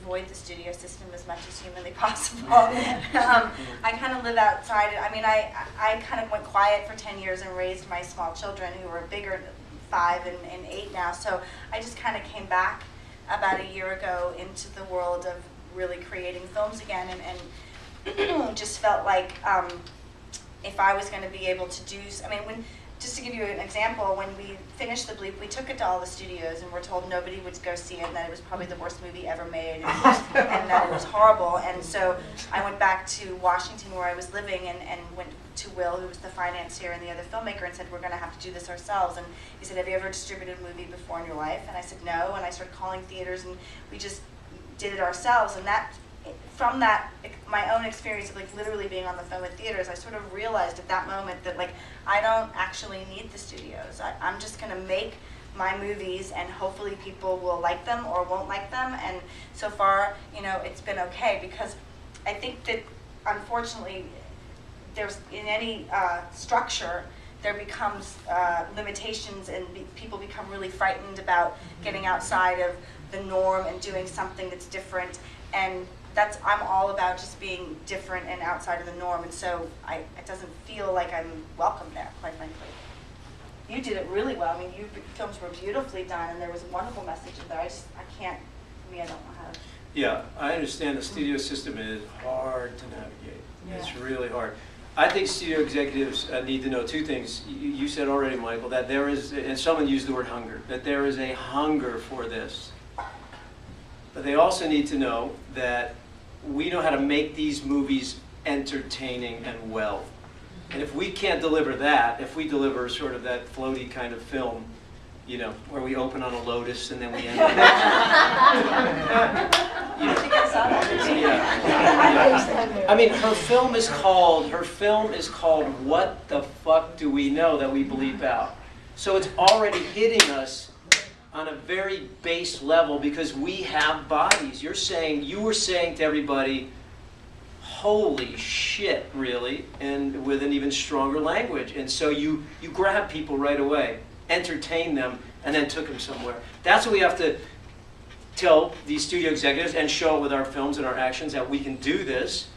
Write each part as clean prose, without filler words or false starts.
avoid the studio system as much as humanly possible. I kind of live outside it. I mean, I kind of went quiet for 10 years and raised my small children who are bigger, 5 and 8 now. So I just kind of came back about a year ago into the world of really creating films again, and just felt like if I was going to be able to do, I mean, just to give you an example, when we finished the BLEEP, we took it to all the studios and we're told nobody would go see it and that it was probably the worst movie ever made and that it was horrible. And so I went back to Washington where I was living and went to Will, who was the financier and the other filmmaker, and said, we're going to have to do this ourselves. And he said, have you ever distributed a movie before in your life? And I said, no. And I started calling theaters and we just did it ourselves. And that, from that, my own experience of like literally being on the phone with theaters, I sort of realized at that moment that like I don't actually need the studios. I'm just going to make my movies and hopefully people will like them or won't like them. And so far, you know, it's been okay, because I think that unfortunately there's in any structure there becomes limitations, and people become really frightened about getting outside of the norm and doing something that's different. And I'm all about just being different and outside of the norm, and so it doesn't feel like I'm welcome there, quite frankly. You did it really well. I mean, your films were beautifully done, and there was a wonderful message in there. I can't, for me, I don't know how to. Yeah, I understand the studio system is hard to navigate. Yeah. It's really hard. I think studio executives need to know 2 things. You said already, Michael, that there is, and someone used the word hunger, that there is a hunger for this. But they also need to know that we know how to make these movies entertaining and well. And if we can't deliver that, if we deliver sort of that floaty kind of film, you know, where we open on a lotus and then we end on I mean, her film is called What the Fuck Do We Know That We Bleep Out? So it's already hitting us on a very base level because we have bodies. You were saying to everybody, holy shit, really, and with an even stronger language. And so you grab people right away, entertain them, and then took them somewhere. That's what we have to tell these studio executives and show it with our films and our actions, that we can do this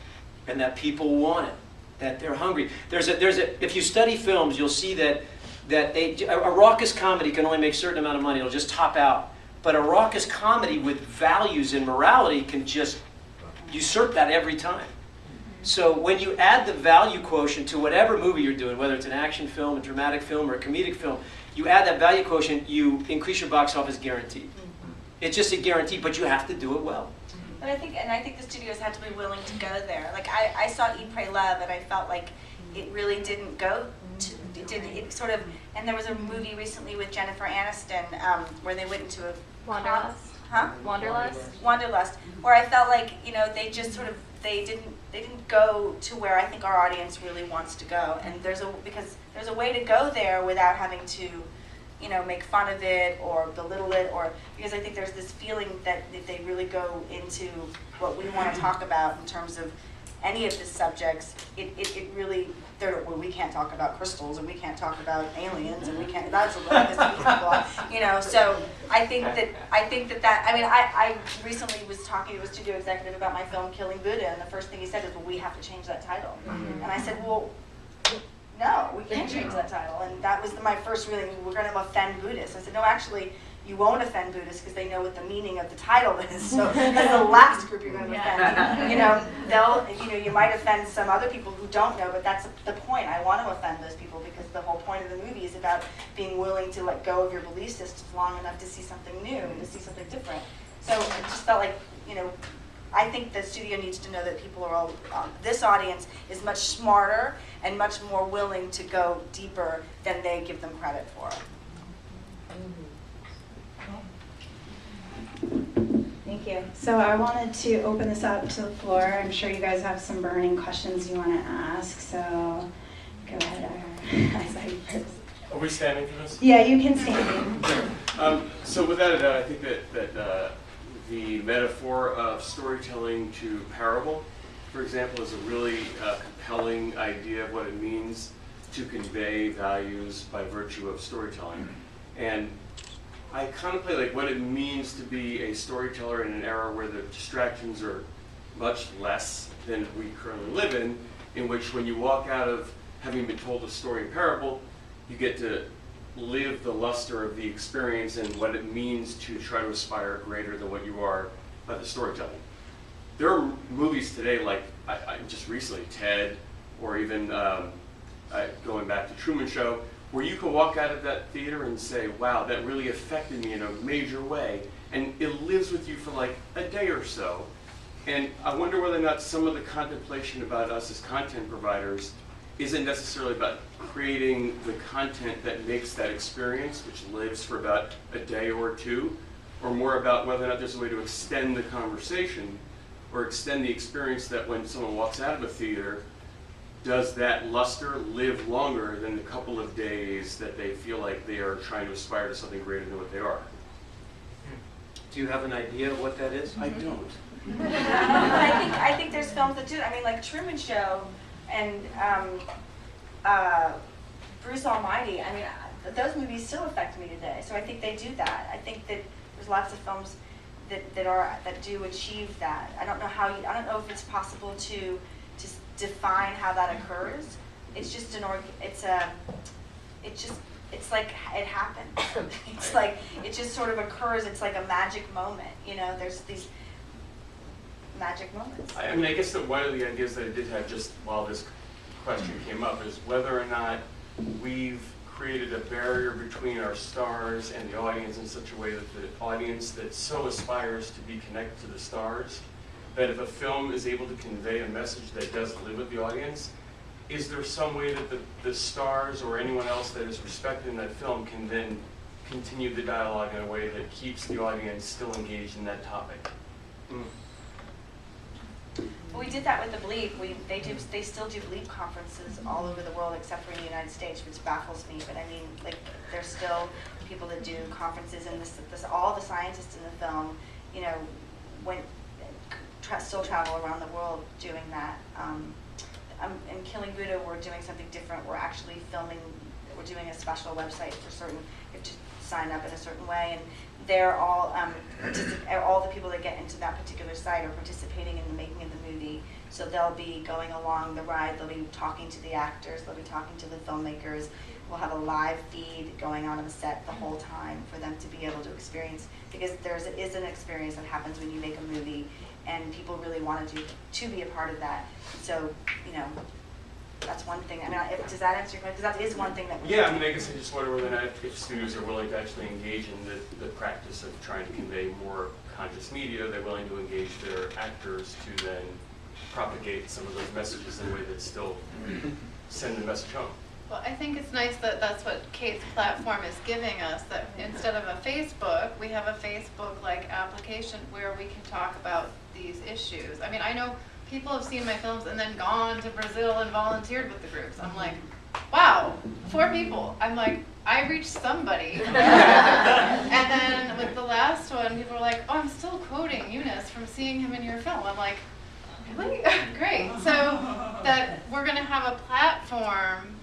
and that people want it, that they're hungry. If you study films, you'll see that a raucous comedy can only make a certain amount of money. It'll just top out. But a raucous comedy with values and morality can just usurp that every time. So when you add the value quotient to whatever movie you're doing, whether it's an action film, a dramatic film, or a comedic film, you add that value quotient, you increase your box office guaranteed. It's just a guarantee, but you have to do it well. But I think the studios had to be willing to go there. Like I saw Eat, Pray, Love, and I felt like it really didn't go to, it sort of, and there was a movie recently with Jennifer Aniston where they went into a Wanderlust. Huh? Wanderlust. Wanderlust, where I felt like, you know, they just sort of they didn't go to where I think our audience really wants to go, and because there's a way to go there without having to, you know, make fun of it or belittle it, or because I think there's this feeling that if they really go into what we want to talk about in terms of any of the subjects, it really, we can't talk about crystals and we can't talk about aliens and we can't, that's a little people, you know. So I think that I mean, I recently was talking to a studio executive about my film Killing Buddha, and the first thing he said is, well, we have to change that title. And I said, well, no, we can't change that title. And that was my first reading, we're going to offend Buddhists. I said, no, actually, you won't offend Buddhists because they know what the meaning of the title is. So that's the last group you're going to offend. You know, you might offend some other people who don't know, but that's the point. I want to offend those people because the whole point of the movie is about being willing to let go of your belief systems long enough to see something new and to see something different. So it just felt like, you know, I think the studio needs to know that people are all, this audience is much smarter and much more willing to go deeper than they give them credit for. Thank you. So I wanted to open this up to the floor. I'm sure you guys have some burning questions you want to ask, so go ahead. I saw you first. Are we standing for this? Yeah, you can stand. So without a doubt, I think that the metaphor of storytelling to parable, for example, is a really compelling idea of what it means to convey values by virtue of storytelling. And I contemplate like what it means to be a storyteller in an era where the distractions are much less than we currently live in which when you walk out of having been told a story in parable, you get to live the luster of the experience and what it means to try to aspire greater than what you are by the storytelling. There are movies today like I just recently, Ted, or even going back to Truman Show, where you can walk out of that theater and say, wow, that really affected me in a major way, and it lives with you for like a day or so. And I wonder whether or not some of the contemplation about us as content providers isn't necessarily about creating the content that makes that experience, which lives for about a day or two, or more about whether or not there's a way to extend the conversation or extend the experience that when someone walks out of a theater, does that luster live longer than the couple of days that they feel like they are trying to aspire to something greater than what they are? Do you have an idea of what that is? I don't. I think there's films that do. I mean, like Truman Show and Bruce Almighty. I mean, those movies still affect me today. So I think they do that. I think that there's lots of films that do achieve that. I don't know how. I don't know if it's possible to just define how that occurs. It's just it's like it happens. It's like it just sort of occurs. It's like a magic moment. You know, there's these magic moments. I mean, I guess that one of the ideas that I did have just while this question came up is whether or not we've created a barrier between our stars and the audience in such a way that the audience that so aspires to be connected to the stars, that if a film is able to convey a message that does live with the audience, is there some way that the stars or anyone else that is respected in that film can then continue the dialogue in a way that keeps the audience still engaged in that topic? Well, we did that with the BLEEP. They still do BLEEP conferences all over the world except for in the United States, which baffles me. But I mean, like, there's still people that do conferences, and all the scientists in the film, you know, still travel around the world doing that. In Killing Buddha, we're doing something different. We're actually filming. We're doing a special website for certain. You have to sign up in a certain way, and they're all the people that get into that particular site are participating in the making of the movie. So they'll be going along the ride. They'll be talking to the actors. They'll be talking to the filmmakers. We'll have a live feed going on the set the whole time for them to be able to experience, because there is an experience that happens when you make a movie, and people really want to be a part of that. So, you know, that's one thing. I mean, does that answer your question? Because that is one thing that we Yeah, I mean, I guess I just wonder whether or not if studios are willing to actually engage in the practice of trying to convey more conscious media, they're willing to engage their actors to then propagate some of those messages in a way that still send the message home. Well, I think it's nice that that's what CAYCE platform is giving us, that instead of a Facebook, we have a Facebook-like application where we can talk about these issues. I mean, I know people have seen my films and then gone to Brazil and volunteered with the groups. I'm like, wow, 4 people. I'm like, I reached somebody. And then with the last one, people were like, oh, I'm still quoting Eunice from seeing him in your film. I'm like, really? Great. So that we're going to have a platform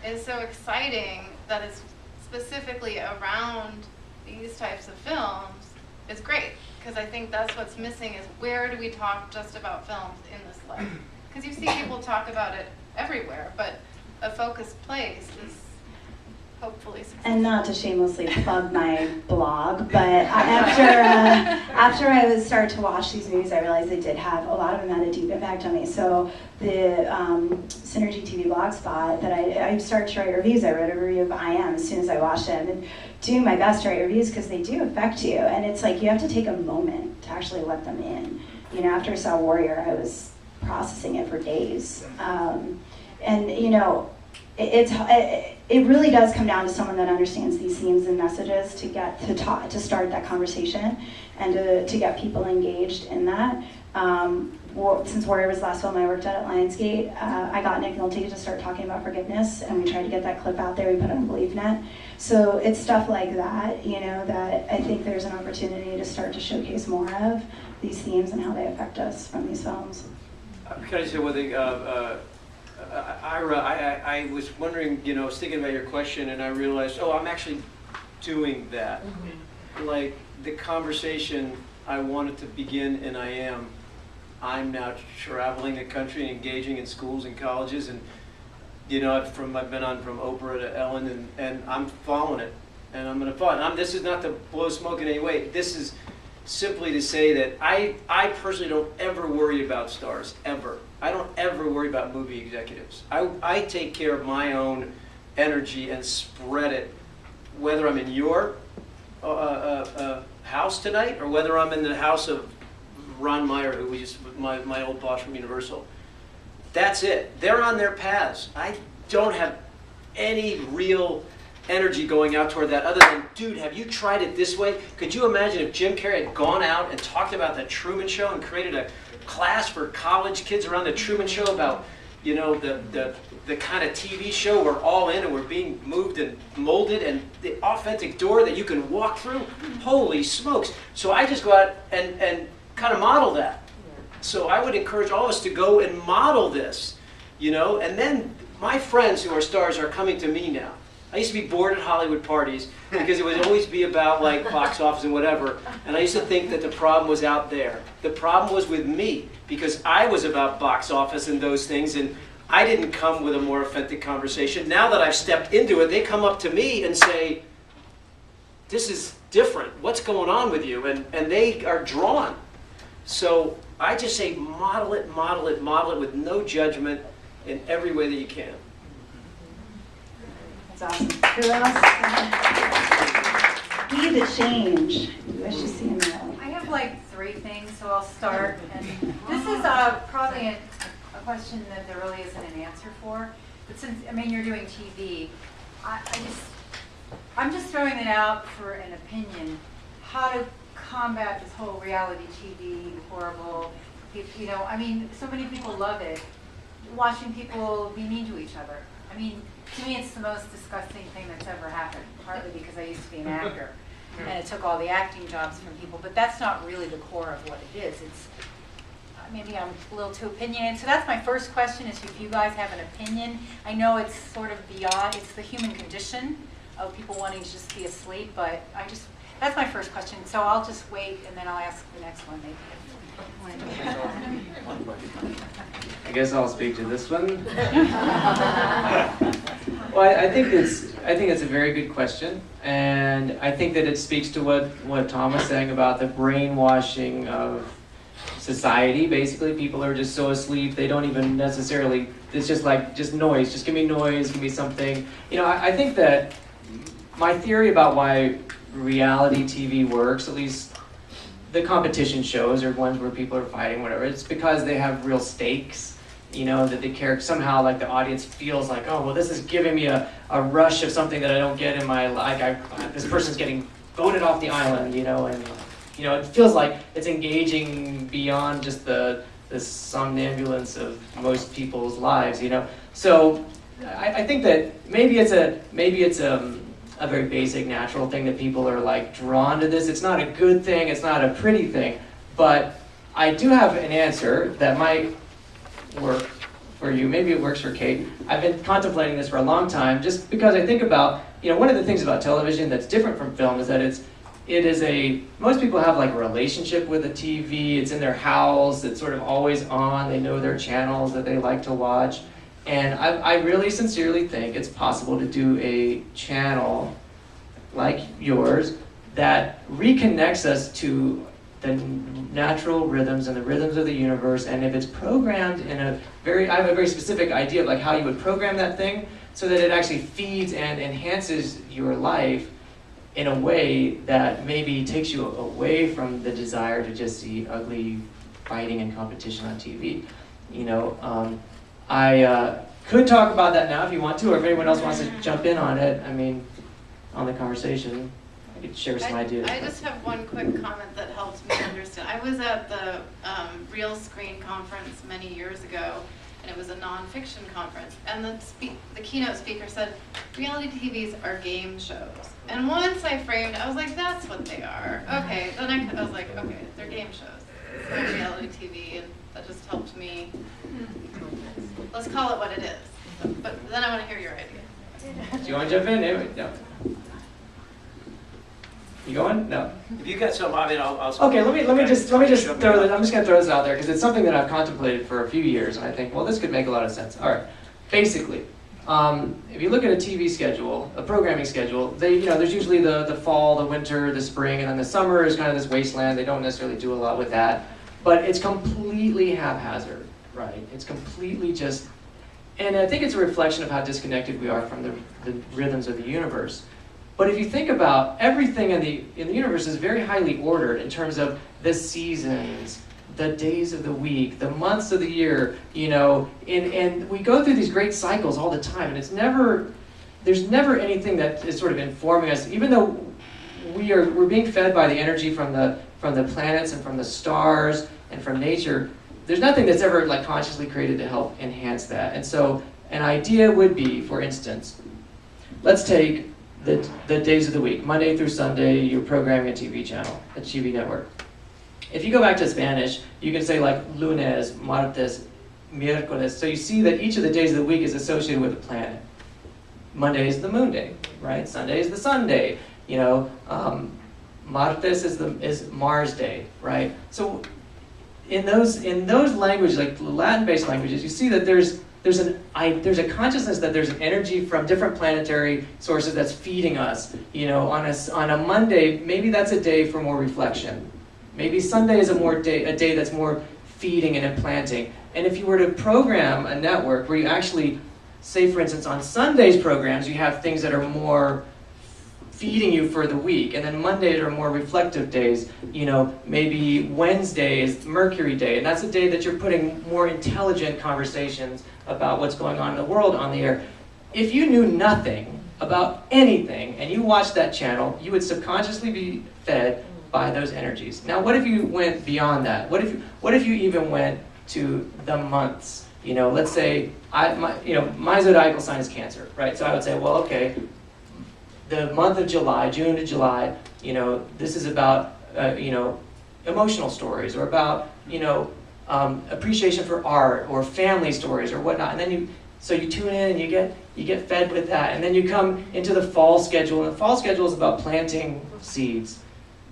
is so exciting, that is specifically around these types of films is great. Because I think that's what's missing, is where do we talk just about films in this life? Because you see people talk about it everywhere, but a focused place is hopefully successful. And not to shamelessly plug my blog, but after I started to watch these movies, I realized they did have, a lot of them had a deep impact on me. So the Synergy TV blog spot that I started to write reviews. I wrote a review of I Am as soon as I watched it, and doing my best to write reviews because they do affect you. And it's like you have to take a moment to actually let them in. You know, after I saw Warrior, I was processing it for days. And you know, it really does come down to someone that understands these themes and messages to get to talk, to start that conversation, and to get people engaged in that. Since Warrior was the last film I worked at Lionsgate, I got Nick Nolte to start talking about forgiveness, and we tried to get that clip out there. We put it on BeliefNet. So it's stuff like that, you know, that I think there's an opportunity to start to showcase more of these themes and how they affect us from these films. Can I say one thing? Ira, I was wondering, you know, I was thinking about your question, and I realized, oh, I'm actually doing that. Like the conversation I wanted to begin, and I am. I'm now traveling the country and engaging in schools and colleges, and you know, I've been on from Oprah to Ellen, and I'm following it, and I'm going to follow it. This is not to blow smoke in any way. This is simply to say that I personally don't ever worry about stars, ever. I don't ever worry about movie executives. I take care of my own energy and spread it, whether I'm in your house tonight or whether I'm in the house of Ron Meyer, who my old boss from Universal. That's it. They're on their paths. I don't have any real energy going out toward that other than, dude, have you tried it this way? Could you imagine if Jim Carrey had gone out and talked about the Truman Show and created a class for college kids around the Truman Show about, you know, the kind of TV show we're all in and we're being moved and molded and the authentic door that you can walk through? Holy smokes. So I just go out and kind of model that. So I would encourage all of us to go and model this, you know, and then my friends who are stars are coming to me now. I used to be bored at Hollywood parties because it would always be about like box office and whatever, and I used to think that the problem was out there. The problem was with me because I was about box office and those things, and I didn't come with a more authentic conversation. Now that I've stepped into it, they come up to me and say, this is different. What's going on with you? And they are drawn. So I just say model it, model it, model it with no judgment in every way that you can. That's awesome. Who else? Be the change. I should see him now. I have like 3 things, so I'll start. And this is probably a question that there really isn't an answer for. But since, I mean, you're doing TV, I'm just throwing it out for an opinion. How to combat this whole reality TV, horrible, you know, I mean, so many people love it. Watching people be mean to each other. I mean, to me it's the most disgusting thing that's ever happened, partly because I used to be an actor. And it took all the acting jobs from people, but that's not really the core of what it is. It's, maybe I'm a little too opinionated. So that's my first question, is if you guys have an opinion. I know it's sort of beyond, it's the human condition of people wanting to just be asleep, but that's my first question. So I'll just wait and then I'll ask the next one maybe. I guess I'll speak to this one. Well, I think it's a very good question, and I think that it speaks to what Tom was saying about the brainwashing of society. Basically, people are just so asleep they don't even necessarily. It's just like noise. Just give me noise. Give me something. You know, I think that my theory about why reality TV works, at least the competition shows or ones where people are fighting, whatever, it's because they have real stakes, you know, that they care somehow, like the audience feels like, oh, well, this is giving me a rush of something that I don't get in my life. This person's getting voted off the island, you know, and, you know, it feels like it's engaging beyond just the somnambulance of most people's lives, you know. So I think that maybe it's a very basic, natural thing that people are like drawn to this. It's not a good thing, it's not a pretty thing, but I do have an answer that might work for you. Maybe it works for Kate. I've been contemplating this for a long time, just because I think about, you know, one of the things about television that's different from film is that most people have like a relationship with a TV, it's in their house, it's sort of always on, they know their channels that they like to watch. And I really sincerely think it's possible to do a channel like yours that reconnects us to the natural rhythms and the rhythms of the universe. And if it's programmed in I have a very specific idea of like how you would program that thing so that it actually feeds and enhances your life in a way that maybe takes you away from the desire to just see ugly fighting and competition on TV. You know, I could talk about that now if you want to, or if anyone else wants to jump in on it. I mean, on the conversation, I could share some ideas. I just have one quick comment that helps me understand. I was at the Real Screen conference many years ago, and it was a nonfiction conference. And the keynote speaker said, reality TVs are game shows. And once I framed, I was like, that's what they are. Okay, then I was like, okay, they're game shows. It's not reality TV, and that just helped me. Let's call it what it is. But then I want to hear your idea. Do you want to jump in? Anyway, no. going? No. If you got some, I mean, I'll. Okay, let me just throw this. I'm just gonna throw this out there because it's something that I've contemplated for a few years, and I think, well, this could make a lot of sense. All right, basically, if you look at a TV schedule, a programming schedule, there's usually the fall, the winter, the spring, and then the summer is kind of this wasteland. They don't necessarily do a lot with that, but it's completely haphazard, right? It's completely just, and I think it's a reflection of how disconnected we are from the rhythms of the universe. But if you think about everything in the universe is very highly ordered in terms of the seasons, the days of the week, the months of the year, and we go through these great cycles all the time, and there's never anything that is sort of informing us, even though we're being fed by the energy from the planets and from the stars and from nature. There's nothing that's ever like consciously created to help enhance that. And so an idea would be, for instance, let's take the days of the week, Monday through Sunday, you're programming a TV channel, a TV network. If you go back to Spanish, you can say like lunes, martes, miércoles. So you see that each of the days of the week is associated with a planet. Monday is the moon day, right? Sunday is the sun day. Martes is Mars day, right? So in those languages, like Latin-based languages, you see that there's a consciousness that there's an energy from different planetary sources that's feeding us. On a Monday, maybe that's a day for more reflection. Maybe Sunday is a day that's more feeding and implanting. And if you were to program a network where you actually, say for instance on Sunday's programs, you have things that are more feeding you for the week, and then Mondays are more reflective days. Maybe Wednesday is Mercury Day, and that's a day that you're putting more intelligent conversations about what's going on in the world on the air. If you knew nothing about anything and you watched that channel, you would subconsciously be fed by those energies. Now, what if you went beyond that? What if you even went to the months? Let's say my zodiacal sign is Cancer, right? So I would say, well, okay, the month of July, June to July, this is about emotional stories, or about appreciation for art or family stories or whatnot. And then you tune in and you get fed with that, and then you come into the fall schedule, and the fall schedule is about planting seeds.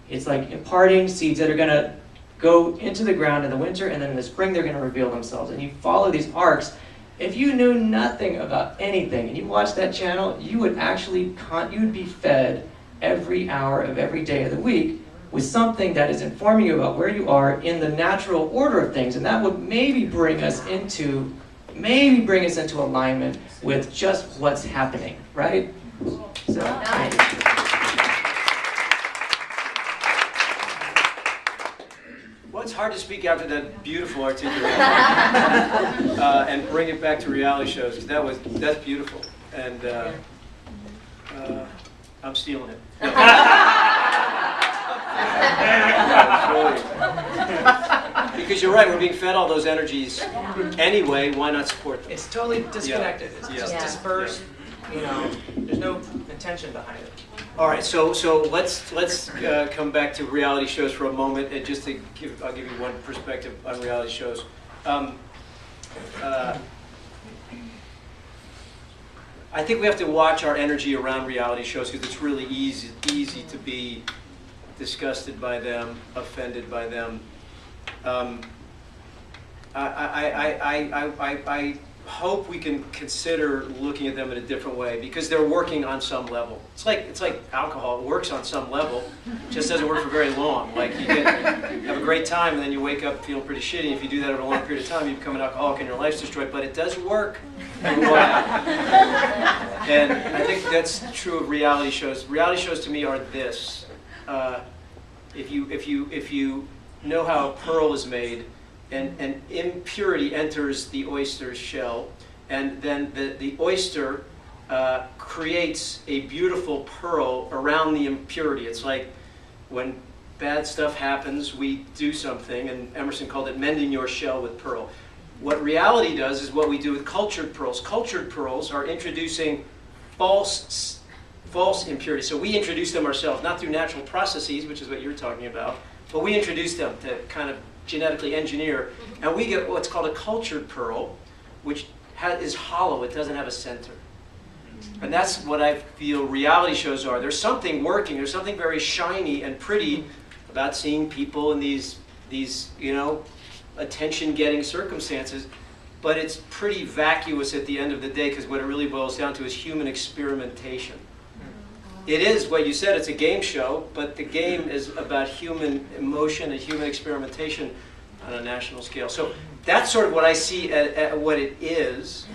It's like imparting seeds that are going to go into the ground in the winter, and then in the spring they're going to reveal themselves. And you follow these arcs. If you knew nothing about anything and you watched that channel, you would be fed every hour of every day of the week with something that is informing you about where you are in the natural order of things, and that would maybe bring us into alignment with just what's happening, right? So, Well, it's hard to speak after that beautiful articulation and bring it back to reality shows, because that's beautiful, and I'm stealing it. Because you're right, we're being fed all those energies anyway. Why not support them? It's totally disconnected. It's Yeah. just Yeah. dispersed. There's no intention behind it. All right, so let's come back to reality shows for a moment, and just to I'll give you one perspective on reality shows. I think we have to watch our energy around reality shows, because it's really easy to be disgusted by them, offended by them. I hope we can consider looking at them in a different way, because they're working on some level. It's like alcohol. It works on some level. It just doesn't work for very long. Like you have a great time and then you wake up feeling pretty shitty. If you do that over a long period of time, you become an alcoholic and your life's destroyed. But it does work for a while. And I think that's true of reality shows. Reality shows to me are this. If you know how a pearl is made, and impurity enters the oyster's shell, and then the oyster creates a beautiful pearl around the impurity. It's like when bad stuff happens, we do something, and Emerson called it mending your shell with pearl. What reality does is what we do with cultured pearls. Cultured pearls are introducing false impurity. So we introduce them ourselves, not through natural processes, which is what you're talking about, but we introduce them to kind of genetically engineer, and we get what's called a cultured pearl, which is hollow. It doesn't have a center. And that's what I feel reality shows are. There's something working, there's something very shiny and pretty about seeing people in these you know, attention-getting circumstances, but it's pretty vacuous at the end of the day, because what it really boils down to is human experimentation. It is what you said, it's a game show, but the game is about human emotion and human experimentation on a national scale. So that's sort of what I see at what it is,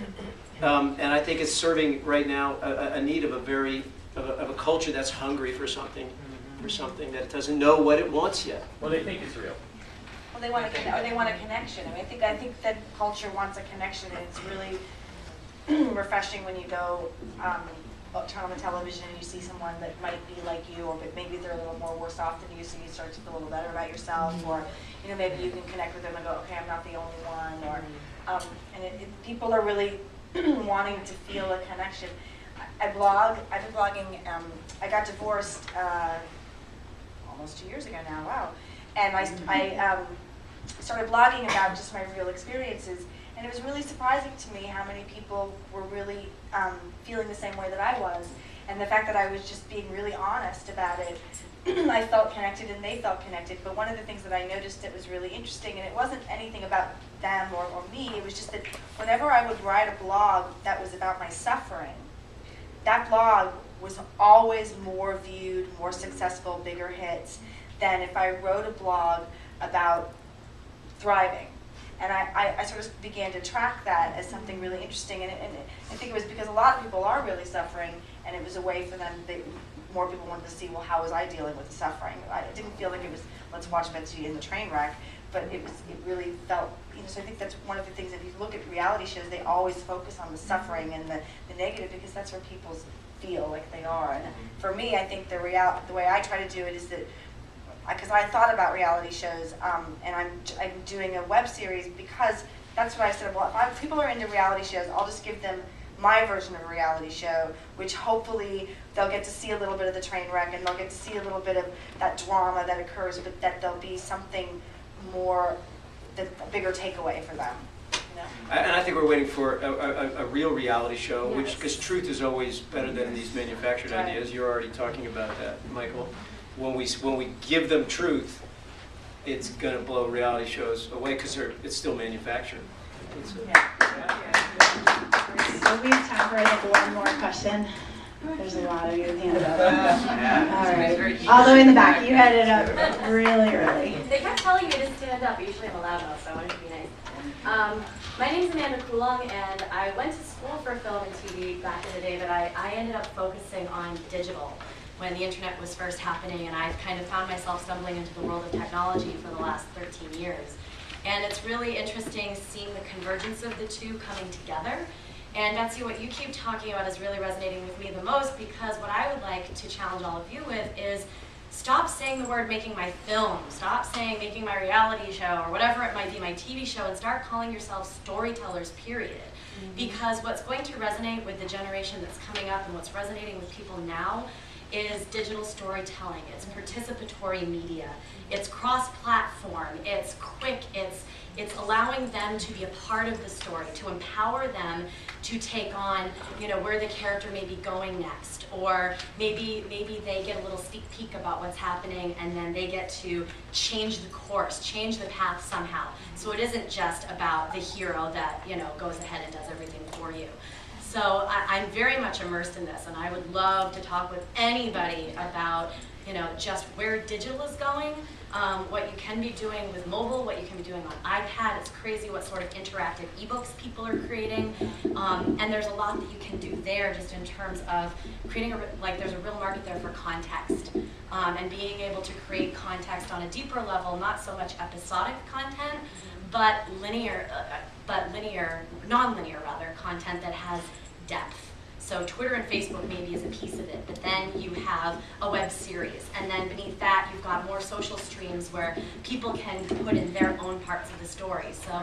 and I think it's serving right now a need of a culture that's hungry for something that it doesn't know what it wants yet. Well, they think it's real. Well, they want a connection. I mean, I think that culture wants a connection, and it's really refreshing when you go turn on the television and you see someone that might be like you, or maybe they're a little more worse off than you, so you start to feel a little better about yourself, or you know, maybe you can connect with them and go, okay, I'm not the only one, or and people are really wanting to feel a connection. I blog. I've been blogging. I got divorced almost 2 years ago now. Wow. And I started blogging about just my real experiences, and it was really surprising to me how many people were really feeling the same way that I was, and the fact that I was just being really honest about it. I felt connected and they felt connected, but one of the things that I noticed that was really interesting, and it wasn't anything about them or me, it was just that whenever I would write a blog that was about my suffering, that blog was always more viewed, more successful, bigger hits than if I wrote a blog about thriving. And I sort of began to track that as something really interesting, and I think it was because a lot of people are really suffering, and it was a way for them, more people wanted to see, well, how was I dealing with the suffering? I didn't feel like it was, let's watch Betsy in the train wreck, but it really felt, you know, so I think that's one of the things, if you look at reality shows, they always focus on the suffering and the negative, because that's where people feel like they are. And for me, I think the way I try to do it is that, because I thought about reality shows, and I'm doing a web series, because that's what I said, well, if people are into reality shows, I'll just give them my version of a reality show, which hopefully they'll get to see a little bit of the train wreck, and they'll get to see a little bit of that drama that occurs, but that there'll be something more, a bigger takeaway for them. You know? And I think we're waiting for a real reality show, Yes. because truth is always better than these manufactured Right. ideas. You're already talking about that, Michael. When we give them truth, it's going to blow reality shows away, because it's still manufactured. So we have time for, I think, one more question. There's a lot of you with hands up. All right. All the way in the back. You had it up really early. They kept telling me to stand up. Usually I'm a loud mouth, so I wanted to be nice. My name's Amanda Coulong, and I went to school for film and TV back in the day, but I ended up focusing on digital when the internet was first happening, and I've kind of found myself stumbling into the world of technology for the last 13 years. And it's really interesting seeing the convergence of the two coming together. And Betsy, what you keep talking about is really resonating with me the most, because what I would like to challenge all of you with is stop saying the word making my film, stop saying making my reality show, or whatever it might be, my TV show, and start calling yourselves storytellers, period. Because what's going to resonate with the generation that's coming up and what's resonating with people now is digital storytelling. It's participatory media. It's cross-platform. It's quick. It's allowing them to be a part of the story, to empower them to take on, you know, where the character may be going next, or maybe they get a little sneak peek about what's happening, and then they get to change the course, change the path somehow. So it isn't just about the hero that, you know, goes ahead and does everything for you. So I'm very much immersed in this, and I would love to talk with anybody about, you know, just where digital is going, what you can be doing with mobile, what you can be doing on iPad. It's crazy what sort of interactive ebooks people are creating, and there's a lot that you can do there just in terms of creating there's a real market there for context, and being able to create context on a deeper level, not so much episodic content, but non-linear rather, content that has depth. So Twitter and Facebook maybe is a piece of it, but then you have a web series, and then beneath that you've got more social streams where people can put in their own parts of the story. So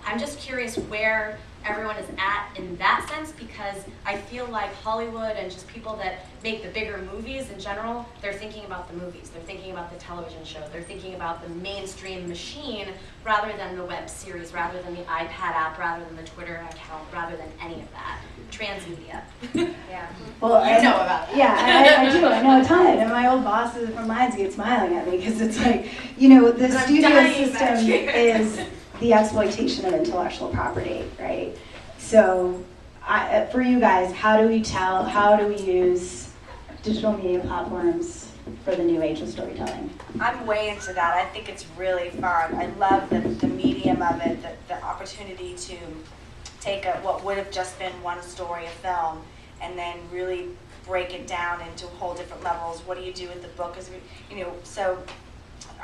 I'm just curious where everyone is at in that sense, because I feel like Hollywood and just people that make the bigger movies in general, they're thinking about the movies, they're thinking about the television show, they're thinking about the mainstream machine rather than the web series, rather than the iPad app, rather than the Twitter account, rather than any of that. Transmedia. Yeah. Well, You know about that. Yeah, I do. I know a ton. And my old bosses from Lionsgate smiling at me because it's like, you know, the I'm studio dying back system here. is the exploitation of intellectual property, right? So for you guys, how do we use digital media platforms for the new age of storytelling? I'm way into that. I think it's really fun. I love the medium of it, the opportunity to take what would have just been one story, a film, and then really break it down into whole different levels. What do you do with the book? So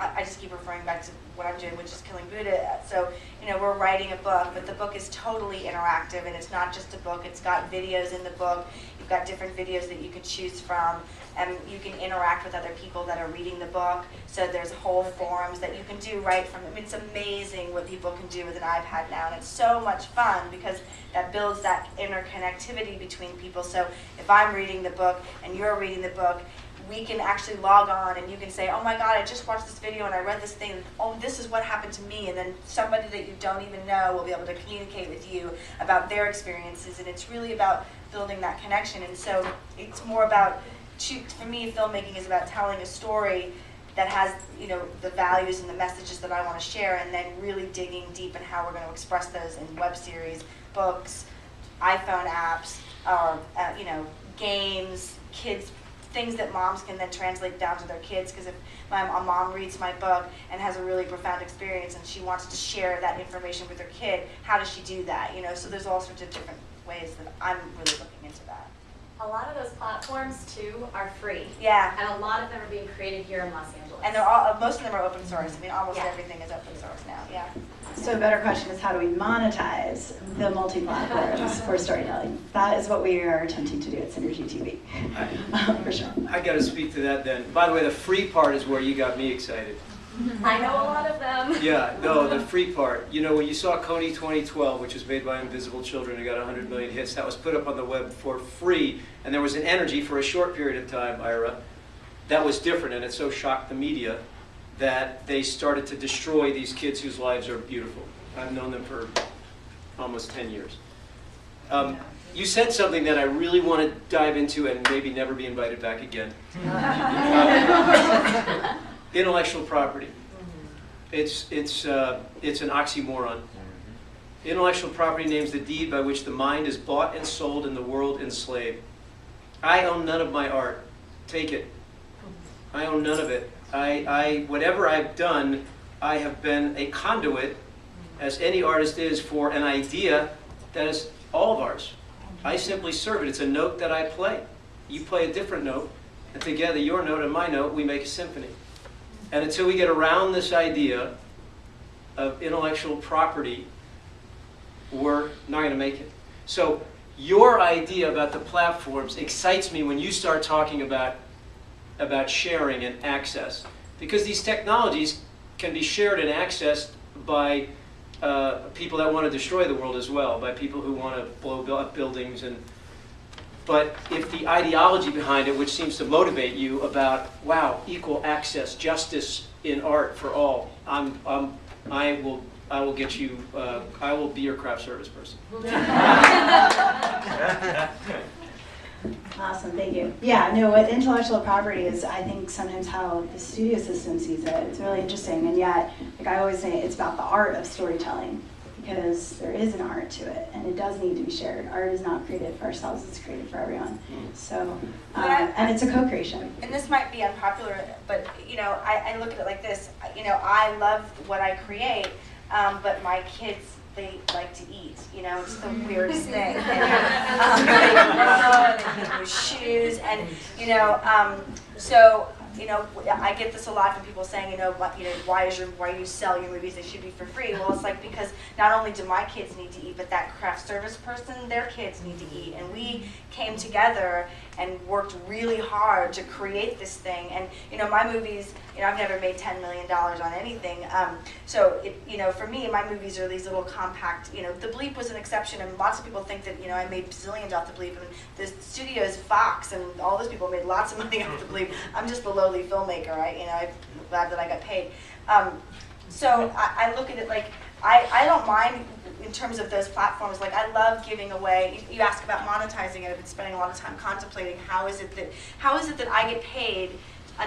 I just keep referring back to what I'm doing, which is Killing Buddha. So, we're writing a book, but the book is totally interactive, and it's not just a book. It's got videos in the book. You've got different videos that you can choose from, and you can interact with other people that are reading the book. So there's whole forums that you can do right from. It's amazing what people can do with an iPad now, and it's so much fun because that builds that interconnectivity between people. So if I'm reading the book and you're reading the book, we can actually log on and you can say, oh my God, I just watched this video and I read this thing, oh, this is what happened to me, and then somebody that you don't even know will be able to communicate with you about their experiences, and it's really about building that connection. And so it's more about, for me, filmmaking is about telling a story that has, the values and the messages that I want to share, and then really digging deep in how we're going to express those in web series, books, iPhone apps, or, games, kids, things that moms can then translate down to their kids. Because if a mom reads my book and has a really profound experience and she wants to share that information with her kid, how does she do that? So there's all sorts of different ways that I'm really looking into that. A lot of those platforms too are free. Yeah. And a lot of them are being created here in Los Angeles. And most of them are open source. Almost everything is open source now. Yeah. So a better question is, how do we monetize the multi-platforms for storytelling? That is what we are attempting to do at Synergy TV, for sure. I got to speak to that then. By the way, the free part is where you got me excited. I know a lot of them. Yeah, no, the free part. When you saw Coney 2012, which was made by Invisible Children, it got 100 million hits. That was put up on the web for free, and there was an energy for a short period of time, Ira, that was different, and it so shocked the media that they started to destroy these kids whose lives are beautiful. I've known them for almost 10 years. You said something that I really want to dive into and maybe never be invited back again. Intellectual property. It's an oxymoron. Intellectual property names the deed by which the mind is bought and sold and the world enslaved. I own none of my art. Take it. I own none of it. Whatever I've done, I have been a conduit, as any artist is, for an idea that is all of ours. I simply serve it. It's a note that I play. You play a different note, and together, your note and my note, we make a symphony. And until we get around this idea of intellectual property, we're not going to make it. So your idea about the platforms excites me when you start talking about sharing and access. Because these technologies can be shared and accessed by people that want to destroy the world as well, by people who want to blow up buildings. But if the ideology behind it, which seems to motivate you about, wow, equal access, justice in art for all, I will get you. I will be your craft service person. Awesome, thank you. Yeah, no, what intellectual property is, I think sometimes how the studio system sees it. It's really interesting, and yet, like I always say, it's about the art of storytelling, because there is an art to it, and it does need to be shared. Art is not created for ourselves, it's created for everyone. So, and it's a co-creation. And this might be unpopular, but I look at it like this. I love what I create, but my kids, they like to eat. It's the weirdest thing. And, they grow, and they need new shoes, and so. I get this a lot from people saying, why do you sell your movies? They should be for free. Well, it's like, because not only do my kids need to eat, but that craft service person, their kids need to eat. And we came together and worked really hard to create this thing. And my movies, You know, I've never made $10 million on anything. So, you know, for me, my movies are these little compact, you know, the BLEEP was an exception, and lots of people think that, you know, I made bazillions off the BLEEP, and the studios, Fox, and all those people made lots of money off the BLEEP. I'm just the lowly filmmaker, I'm glad that I got paid. So I look at it like, I don't mind in terms of those platforms. Like, I love giving away. You ask about monetizing it. I've been spending a lot of time contemplating how is it that I get paid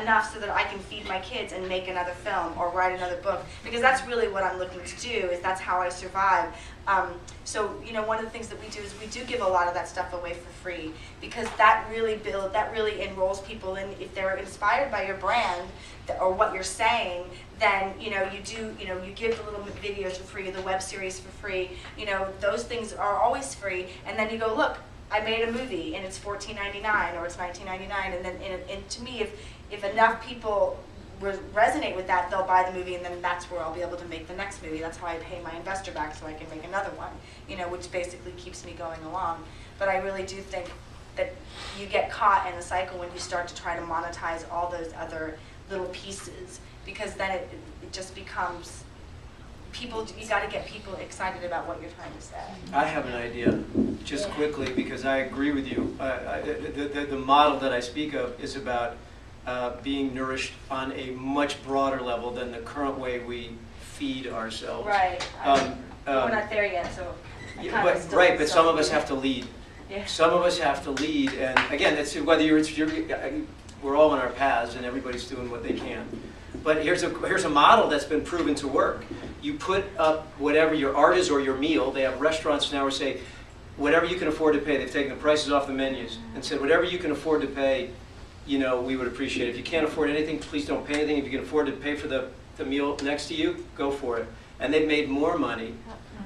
enough so that I can feed my kids and make another film or write another book, because that's really what I'm looking to do. Is that's how I survive. So, you know, one of the things that we do is we do give a lot of that stuff away for free, because that really enrolls people in. If they're inspired by your brand or what you're saying, then, you know, you give the little videos for free, the web series for free, you know, those things are always free, and then you go, look, I made a movie and it's $14.99 or it's $19.99, and then, and to me, if enough people resonate with that, they'll buy the movie, and then that's where I'll be able to make the next movie. That's how I pay my investor back, so I can make another one, you know, which basically keeps me going along. But I really do think that you get caught in a cycle when you start to try to monetize all those other little pieces, because then it just becomes people. You got to get people excited about what you're trying to say. I have an idea, just quickly, because I agree with you. The model that I speak of is about being nourished on a much broader level than the current way we feed ourselves. Right. We're not there yet, so. But some of us have to lead. Yeah. Some of us have to lead, and again, it's whether we're all on our paths, and everybody's doing what they can. But here's a model that's been proven to work. You put up whatever your art is or your meal. They have restaurants now where say, whatever you can afford to pay. They've taken the prices off the menus and said, whatever you can afford to pay, you know, we would appreciate it. If you can't afford anything, please don't pay anything. If you can afford to pay for the meal next to you, go for it. And they've made more money.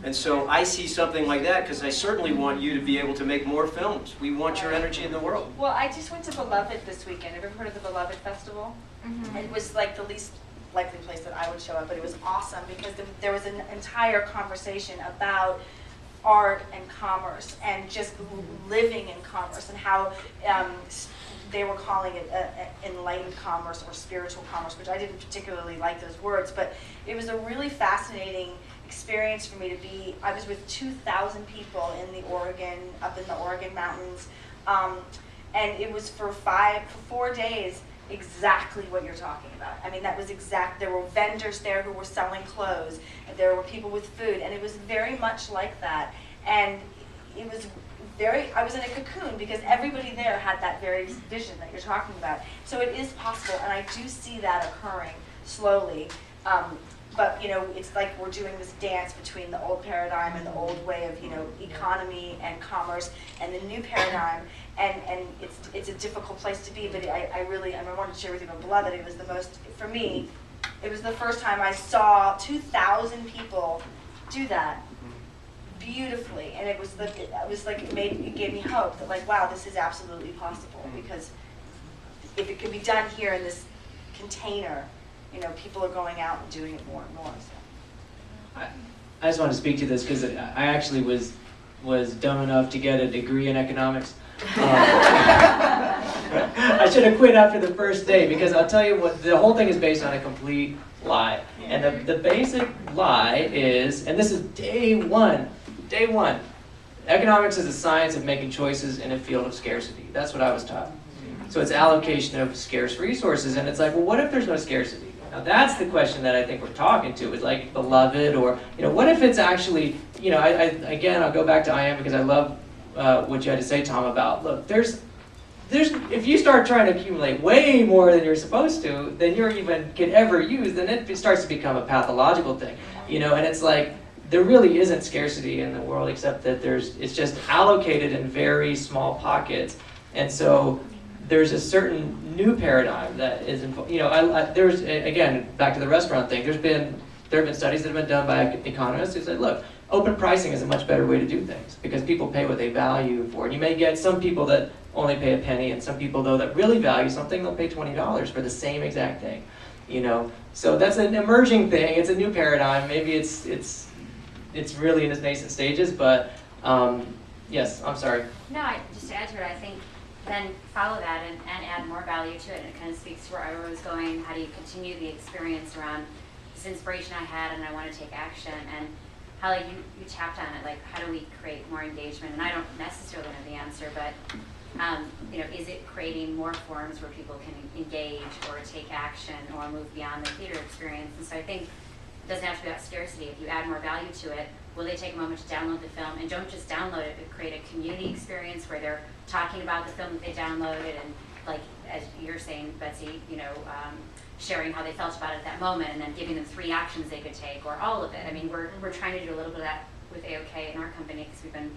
And so I see something like that, because I certainly want you to be able to make more films. We want your energy in the world. Well, I just went to Beloved this weekend. Have you ever heard of the Beloved Festival? Mm-hmm. It was like the least likely place that I would show up, but it was awesome because there was an entire conversation about art and commerce and just living in commerce, and how they were calling it enlightened commerce or spiritual commerce, which I didn't particularly like those words, but it was a really fascinating experience for me to be. I was with 2,000 people up in the Oregon mountains, and it was for 4 days, exactly what you're talking about. I mean, that was exact. There were vendors there who were selling clothes, and there were people with food, and it was very much like that. And it was I was in a cocoon, because everybody there had that very vision that you're talking about. So it is possible, and I do see that occurring slowly. But, you know, it's like we're doing this dance between the old paradigm and the old way of, you know, economy and commerce, and the new paradigm. And it's a difficult place to be, but I wanted to share with you about Beloved. It was the most, for me, it was the first time I saw 2,000 people do that beautifully, and it gave me hope that, like, wow, this is absolutely possible, because if it can be done here in this container, you know, people are going out and doing it more and more. So. I just want to speak to this because I actually was dumb enough to get a degree in economics. I should have quit after the first day, because I'll tell you what, the whole thing is based on a complete lie. And the basic lie is, and this is day one, economics is the science of making choices in a field of scarcity. That's what I was taught. So it's allocation of scarce resources, and it's like, well, what if there's no scarcity? Now that's the question that I think we're talking to, is like Beloved, or, you know, what if it's actually, you know, again, I'll go back to I Am, because I love what you had to say, Tom, about, look, there's if you start trying to accumulate way more than you're supposed to, than you even could ever use, then it starts to become a pathological thing, you know, and it's like, there really isn't scarcity in the world, except that it's just allocated in very small pockets, and so there's a certain new paradigm that is, you know, there's, again, back to the restaurant thing, there have been studies that have been done by economists who said, look, open pricing is a much better way to do things, because people pay what they value for it. You may get some people that only pay a penny, and some people, though, that really value something, they'll pay $20 for the same exact thing, you know. So that's an emerging thing. It's a new paradigm. Maybe it's really in its nascent stages, but yes, I'm sorry. No, just to add to it, I think then follow that and add more value to it. And it kind of speaks to where I was going. How do you continue the experience around this inspiration I had and I want to take action? And how, like, you tapped on it, like, how do we create more engagement? And I don't necessarily know the answer, but you know, is it creating more forums where people can engage or take action or move beyond the theater experience? And so I think it doesn't have to be about scarcity. If you add more value to it, will they take a moment to download the film? And don't just download it, but create a community experience where they're talking about the film that they downloaded and, like, as you're saying, Betsy, you know, sharing how they felt about it at that moment and then giving them 3 actions they could take or all of it. I mean, we're trying to do a little bit of that with AOK in our company because we've been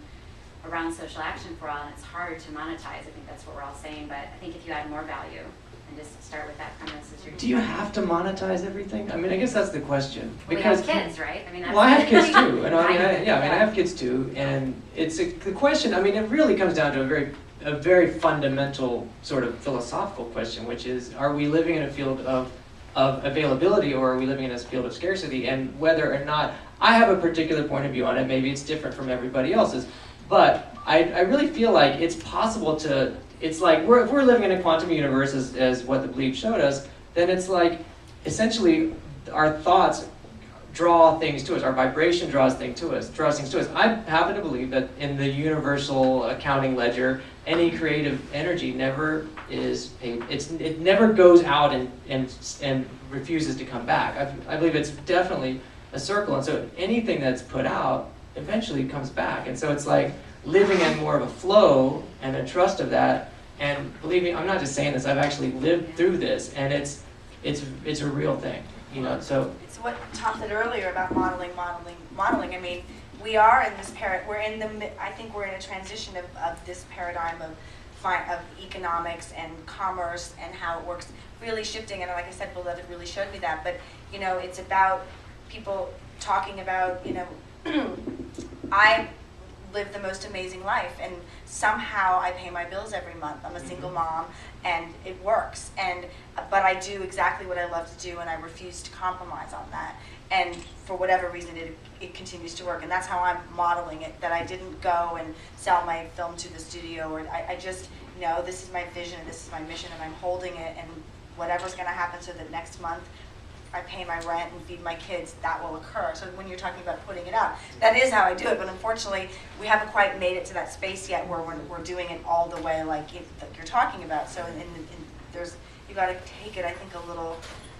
around social action for a while and it's hard to monetize. I think that's what we're all saying, but I think if you add more value and just start with that premise as your Do you have to monetize everything? I mean, I guess that's the question. Because we have kids, right? I mean, that's well, I have kids too, and I mean, I have kids too, and it's the question. I mean, it really comes down to a very fundamental sort of philosophical question, which is: are we living in a field of availability, or are we living in a field of scarcity? And whether or not I have a particular point of view on it, maybe it's different from everybody else's. But I really feel like it's possible to, it's like, if we're living in a quantum universe as what the BLEEP showed us, then it's like, essentially, our thoughts draw things to us, our vibration draws things to us. I happen to believe that in the universal accounting ledger, any creative energy never is, it never goes out and refuses to come back. I believe it's definitely a circle, and so anything that's put out eventually comes back. And so it's like living in more of a flow and a trust of that. And believe me, I'm not just saying this, I've actually lived through this, and it's a real thing, you know. So it's what Tom said earlier about modeling. I mean, we are in this I think we're in a transition of this paradigm of economics and commerce and how it works, really shifting. And like I said, Beloved really showed me that. But you know, it's about people talking about, you know, I live the most amazing life, and somehow I pay my bills every month. I'm a single mom, and it works. But I do exactly what I love to do, and I refuse to compromise on that. And for whatever reason, it continues to work, and that's how I'm modeling it. That I didn't go and sell my film to the studio, or I just know this is my vision, and this is my mission, and I'm holding it. And whatever's going to happen, so that next month I pay my rent and feed my kids, that will occur. So when you're talking about putting it out, that is how I do it. But unfortunately, we haven't quite made it to that space yet where we're doing it all the way like you're talking about. So you got to take it, I think, a little.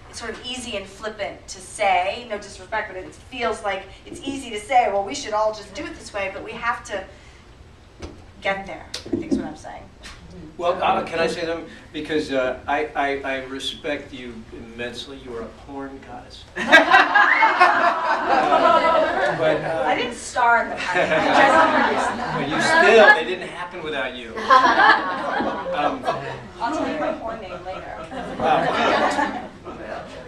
It's sort of easy and flippant to say, no disrespect, but it feels like it's easy to say, well, we should all just do it this way, but we have to get there, I think is what I'm saying. Well, can I say something? Because I respect you immensely. You are a porn goddess. But I didn't star in the pilot. but you still, they didn't happen without you. I'll tell you my porn name later.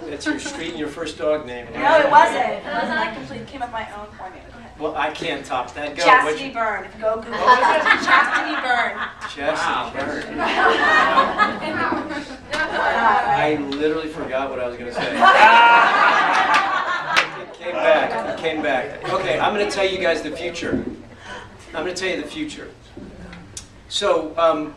That's your street and your first dog name. No, it wasn't. It wasn't. I completely came up with my own porn name. Go ahead. Well, I can't top that. Go. Chastity Byrne. If you go Google it, Chastity Byrne. Chastity Byrne. I literally forgot what I was going to say. It came back. Okay, I'm going to tell you guys the future. I'm going to tell you the future. So,